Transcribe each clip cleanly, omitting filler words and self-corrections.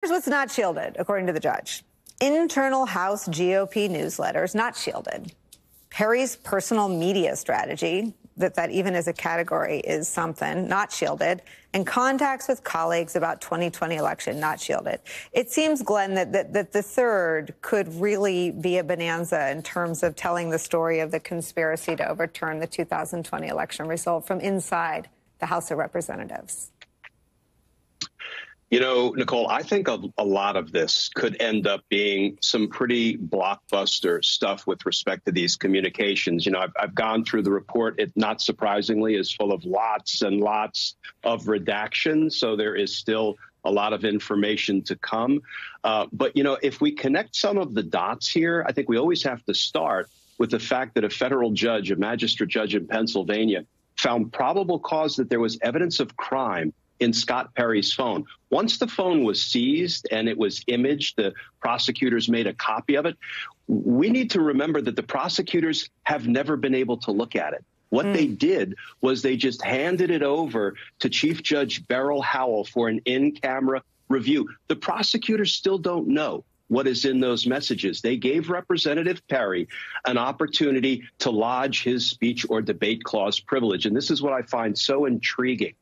Here's what's not shielded, according to the judge. Internal House GOP newsletters, not shielded. Perry's personal media strategy, that even as a category is something, not shielded. And contacts with colleagues about 2020 election, not shielded. It seems, Glenn, that the third could really be a bonanza in terms of telling the story of the conspiracy to overturn the 2020 election result from inside the House of Representatives. You know, Nicole, I think a lot of this could end up being some pretty blockbuster stuff with respect to these communications. You know, I've gone through the report. It, not surprisingly, is full of lots and lots of redactions. So there is still a lot of information to come. But, you know, if we connect some of the dots here, I think we always have to start with the fact that a federal judge, a magistrate judge in Pennsylvania, found probable cause that there was evidence of crime in Scott Perry's phone. Once the phone was seized and it was imaged, the prosecutors made a copy of it. We need to remember that the prosecutors have never been able to look at it. What they did was they just handed it over to Chief Judge Beryl Howell for an in-camera review. The prosecutors still don't know what is in those messages. They gave Representative Perry an opportunity to lodge his speech or debate clause privilege. And this is what I find so intriguing.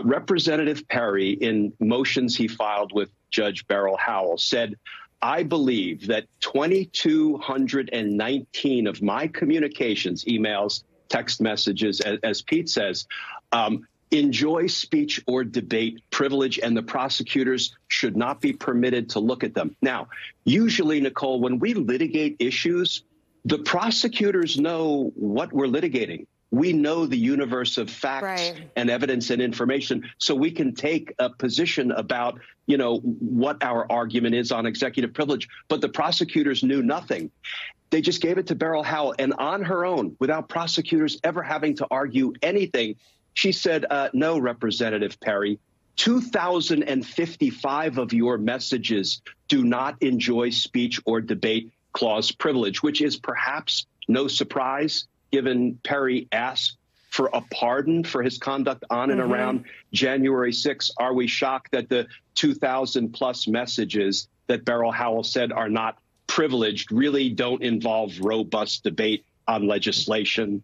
Representative Perry, in motions he filed with Judge Beryl Howell, said, I believe that 2,219 of my communications, emails, text messages, as Pete says, enjoy speech or debate privilege, and the prosecutors should not be permitted to look at them. Now, usually, Nicole, when we litigate issues, the prosecutors know what we're litigating. We know the universe of facts and evidence and information, so we can take a position about, you know, what our argument is on executive privilege. But the prosecutors knew nothing. They just gave it to Beryl Howell, and on her own, without prosecutors ever having to argue anything, she said, no, Representative Perry, 2,055 of your messages do not enjoy speech or debate clause privilege, which is perhaps no surprise, given Perry asked for a pardon for his conduct on and around January 6th. Are we shocked that the 2,000 plus messages that Beryl Howell said are not privileged really don't involve robust debate on legislation?